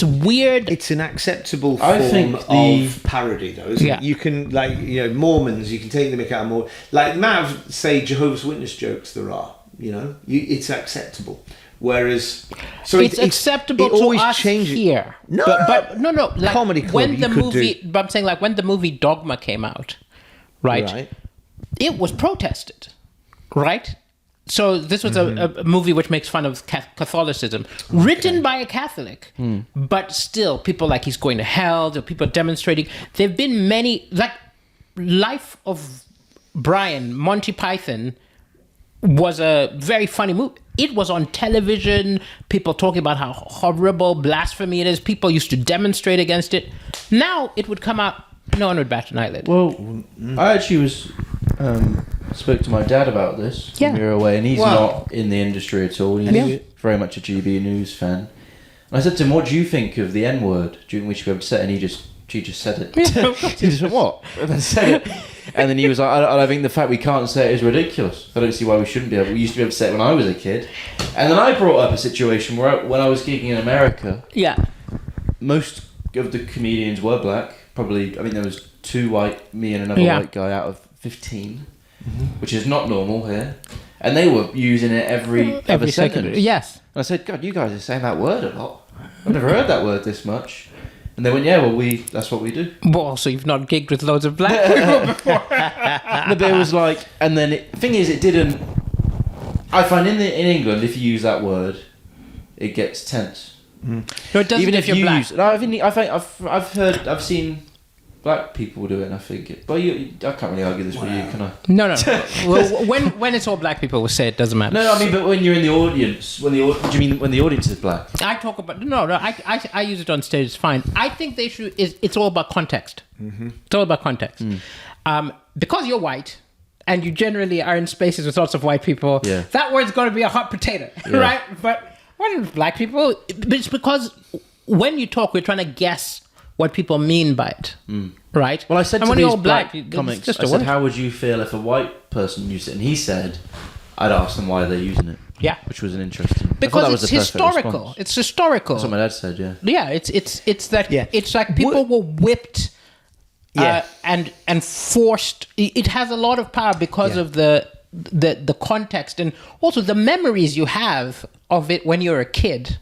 S1: weird.
S2: It's an acceptable
S3: I
S2: form
S3: think
S2: of parody, though. Isn't
S1: Yeah.
S2: it? You can, like, you know, Mormons. You can take the mick out of more. Like, Mav say Jehovah's Witness jokes. There are, you know, it's acceptable. Whereas, so
S1: it's acceptable
S2: it always
S1: to us
S2: changes.
S1: here.
S2: No,
S1: but no. Like
S2: Comedy Club,
S1: when
S2: you
S1: the
S2: could
S1: movie,
S2: do.
S1: but I'm saying like when the movie Dogma came out, right? It was protested, right? So this was a movie which makes fun of Catholicism, written by a Catholic, but still people like he's going to hell. There are people demonstrating. There've been many like Life of Brian, Monty Python was a very funny movie. It was on television, people talking about how horrible blasphemy it is. People used to demonstrate against it. Now it would come out, no one would bat an eyelid.
S3: Well, I actually spoke to my dad about this when we were away, and he's not in the industry at all. He's very much a GB News fan. And I said to him, "What do you think of the N word? Do you think we should be able to say it?" And he just said it. He just went, "What?" And then said it. And then he was like, I think the fact we can't say it is ridiculous. I don't see why we shouldn't be able. We used to be able to say it when I was a kid. And then I brought up a situation where when I was gigging in America, most of the comedians were black. Probably, I mean, there was 2 white, me and another white guy out of 15, which is not normal here. And they were using it every other sentence.
S1: Yes.
S3: And I said, God, you guys are saying that word a lot. I've never heard that word this much. And they went, yeah, well, that's what we do.
S1: Well, so you've not gigged with loads of black people before.
S3: No, but it was like, and then the thing is, it didn't. I find in England, if you use that word, it gets tense.
S1: No, it doesn't.
S3: Even
S1: if you're black.
S3: I've seen black people do it, and I think, but I can't really argue this with you, can I?
S1: No. Well, when it's all black people will say it doesn't matter.
S3: No, I mean, but when you're in the audience, do you mean when the audience is black?
S1: I talk about I use it on stage. It's fine. I think they should. It's all about context. It's all about context. Because you're white and you generally are in spaces with lots of white people.
S3: Yeah.
S1: That word's going to be a hot potato, right? But when black people, it's because when you talk, we're trying to guess what people mean by it, right?
S3: Well, I said
S1: and
S3: to
S1: when
S3: these
S1: you're all
S3: black
S1: it's
S3: comics,
S1: just
S3: I
S1: a
S3: said,
S1: word.
S3: how would you feel if a white person used it? And he said, I'd ask them why they're using it.
S1: Yeah.
S3: Which was an interesting. I thought
S1: Because
S3: that was
S1: it's
S3: the perfect
S1: historical.
S3: response.
S1: It's historical.
S3: That's what my dad said, yeah.
S1: Yeah, it's that.
S2: Yeah.
S1: It's like people were whipped, and forced. It has a lot of power because of the context and also the memories you have of it when you're a kid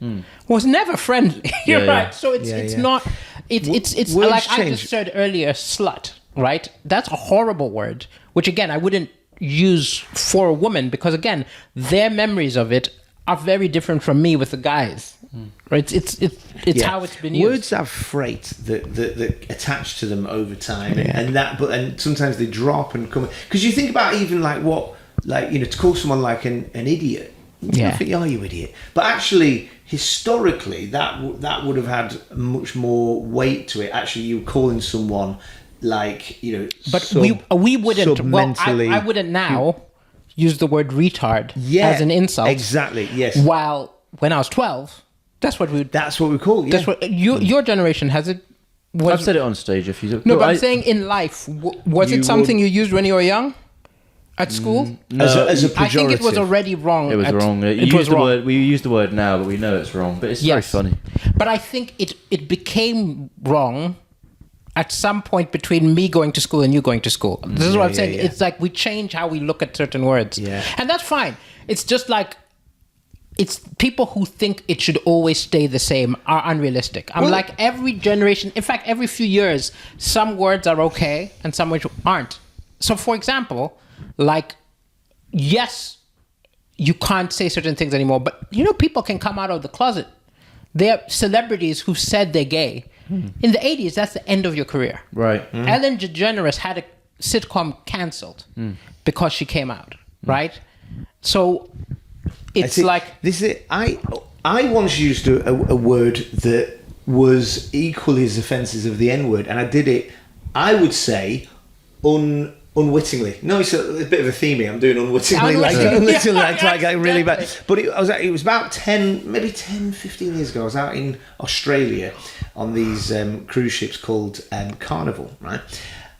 S1: was never friendly. You're
S3: Yeah,
S1: right.
S3: yeah.
S1: So it's
S2: Yeah.
S1: not. It's
S2: Words
S1: like I
S2: change.
S1: just said earlier, slut. Right. That's a horrible word. Which again, I wouldn't use for a woman because again, their memories of it are very different from me with the guys. Right? It's how it's been used.
S2: Words have freight that attach to them over time, and sometimes they drop and come. Because you think about even to call someone like an idiot.
S1: Yeah.
S2: I think, oh, you idiot. But actually, historically, that would have had much more weight to it. Actually, you calling someone
S1: But we wouldn't. Well, I wouldn't now use the word retard as an insult.
S2: Exactly. Yes.
S1: While when I was 12, that's what we.
S2: That's what we call. Yeah.
S1: That's what your generation has it.
S3: I've said it on stage a few times.
S1: No, but I'm saying in life, was it something you used when you were young? At school?
S2: No, as a pejorative.
S1: I think it was already wrong.
S3: It was wrong. We use the word now, but we know it's wrong. But it's very funny.
S1: But I think it became wrong at some point between me going to school and you going to school. This is what I'm saying.
S2: Yeah.
S1: It's like we change how we look at certain words.
S2: Yeah.
S1: And that's fine. It's just like it's people who think it should always stay the same are unrealistic. I'm like every generation, in fact, every few years, some words are okay and some words aren't. So for example, like, yes, you can't say certain things anymore, but people can come out of the closet. There are celebrities who said they're gay. In the 80s, that's the end of your career.
S3: Right.
S1: Ellen DeGeneres had a sitcom cancelled because she came out, right? So it's like...
S2: I once used a word that was equally as offensive of the N-word, and I did it, I would say, unwittingly. No, it's a bit of a theme here. I'm doing unwittingly, like really bad. But it was about 15 years ago. I was out in Australia on these cruise ships called Carnival, right?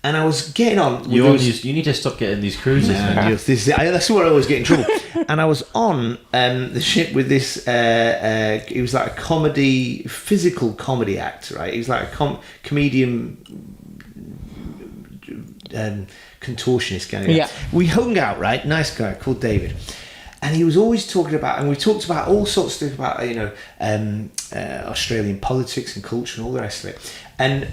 S2: And I was getting on.
S3: You need to stop getting these cruises. Man.
S2: That's where I always get in trouble. And I was on the ship with this. It was like a physical comedy act, right? It was like a comedian. Contortionist guy.
S1: Yeah.
S2: We hung out, right? Nice guy called David. And he was always talking about, and we talked about all sorts of stuff about, Australian politics and culture and all the rest of it. And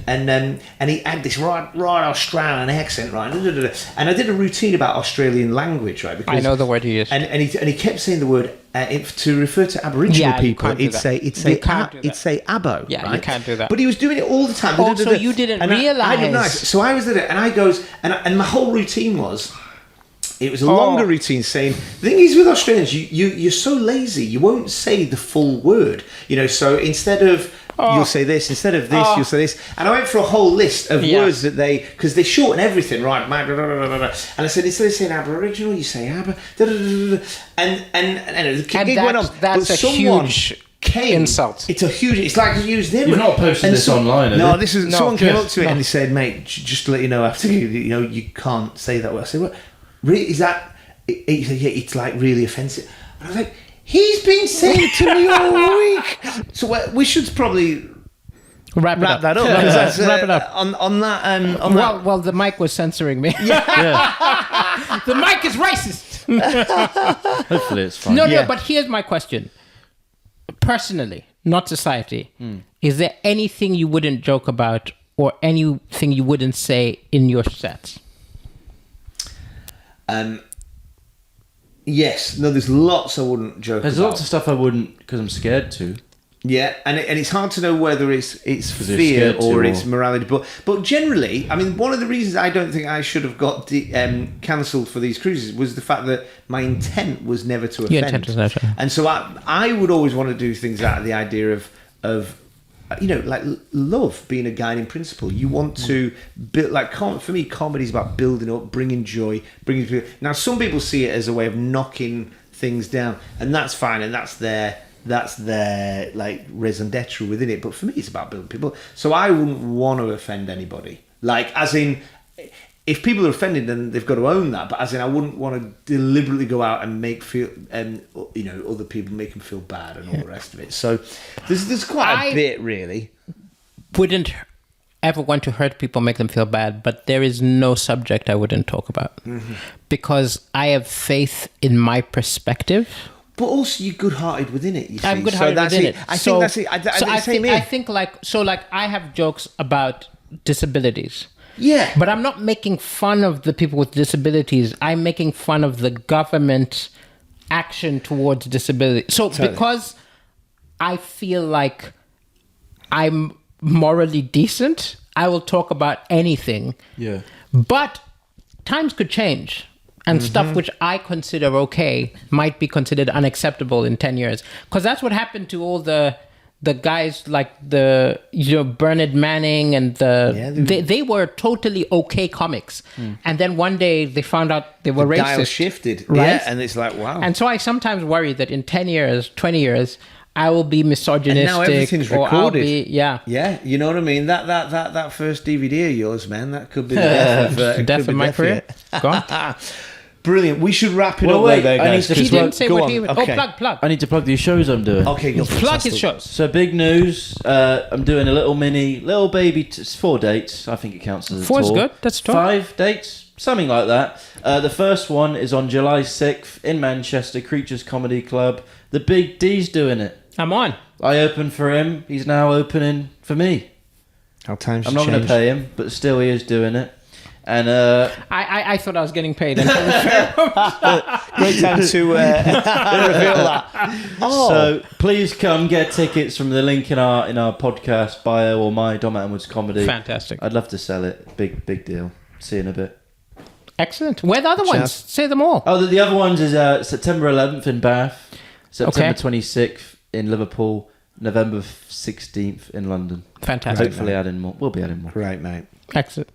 S2: he had this right Australian accent, right? And I did a routine about Australian language, right? Because,
S1: I know the word he used.
S2: And he kept saying the word to refer to Aboriginal people. It'd say abo.
S1: Yeah,
S2: right?
S1: you can't do that.
S2: But he was doing it all the time.
S1: Also, you didn't realise.
S2: I didn't realise. So I was at it, and I goes, and my whole routine was. It was a longer routine saying, the thing is with Australians, you're so lazy, you won't say the full word. So instead of, you'll say this, instead of this, you'll say this. And I went for a whole list of words that because they shorten everything, right? And I said, instead of saying Aboriginal, you say Abba, and the gig went on.
S1: That's a huge insult.
S2: It's like you used him.
S3: You've not posted this online,
S2: have you? Someone came up to it and he said, mate, just to let you know, after you can't say that word. I said, what? Really, is that? He said, yeah, it's like really offensive. And I was like, he's been saying it to me all week. So we should probably wrap that up.
S1: Wrap it up
S2: on that.
S1: Well, the mic was censoring me. Yeah. The mic is racist.
S3: Hopefully, it's fine.
S1: No, but here's my question. Personally, not society. Is there anything you wouldn't joke about, or anything you wouldn't say in your sets?
S2: Yes. No, there's lots I wouldn't joke
S3: There's
S2: about.
S3: lots of stuff I wouldn't, because I'm scared to.
S2: Yeah, and it's hard to know whether it's fear or it's morality. But generally, I mean, one of the reasons I don't think I should have got cancelled for these cruises was the fact that my intent was never to offend.
S1: Your intent was never.
S2: And so I would always want to do things out of the idea of like love being a guiding principle. You want to build, like, for me, comedy is about building up, bringing joy, bringing people. Now, some people see it as a way of knocking things down, and that's fine, and that's their like raison d'etre within it. But for me, it's about building people. So I wouldn't want to offend anybody. Like, as in, if people are offended, then they've got to own that. But as in, I wouldn't want to deliberately go out and other people make them feel bad and all the rest of it. So there's quite a bit, really.
S1: Wouldn't ever want to hurt people, make them feel bad, but there is no subject I wouldn't talk about because I have faith in my perspective.
S2: But also, you're good-hearted within it. You see.
S1: I'm good-hearted within it.
S2: I think that's it.
S1: I think I have jokes about disabilities.
S2: Yeah.
S1: But I'm not making fun of the people with disabilities. I'm making fun of the government action towards disability. So because I feel like I'm morally decent, I will talk about anything. Yeah. But times could change. And stuff which I consider okay might be considered unacceptable in 10 years. Because that's what happened to all the guys like Bernard Manning and they were totally okay comics. And then one day they found out they were racist.
S2: Dial shifted.
S1: Right?
S2: Yeah, and it's like, wow.
S1: And so I sometimes worry that in 10 years, 20 years, I will be misogynistic.
S2: And now everything's recorded.
S1: Yeah,
S2: you know what I mean? That first DVD of yours, man, that could be the death of
S1: my career. Go on.
S2: Brilliant. We should wrap it up there, guys.
S1: He didn't say what he would. Okay. Plug.
S3: I need to plug these shows I'm doing.
S2: Okay,
S1: plug his shows.
S3: So big news. I'm doing a little baby. It's 4 dates. I think it counts as a
S1: 4 is
S3: tour.
S1: good. That's
S3: 5 dates, something like that. The first one is on July 6th in Manchester, Creatures Comedy Club. The Big D's doing it.
S1: I'm on.
S3: I opened for him. He's now opening for me.
S2: How times
S3: I'm not going to pay him, but still he is doing it. And
S1: I thought I was getting paid. Great
S2: time to reveal that.
S3: So please come get tickets from the link in our podcast bio or my Dom Atwood's comedy.
S1: Fantastic.
S3: I'd love to sell it. Big deal. See you in a bit.
S1: Excellent. Where are the other ones? Say them all.
S3: Oh, the other ones is September 11th in Bath, September 26th in Liverpool, November 16th in London.
S1: Fantastic.
S3: Hopefully adding more. We'll be adding more.
S2: Great, mate.
S1: Excellent.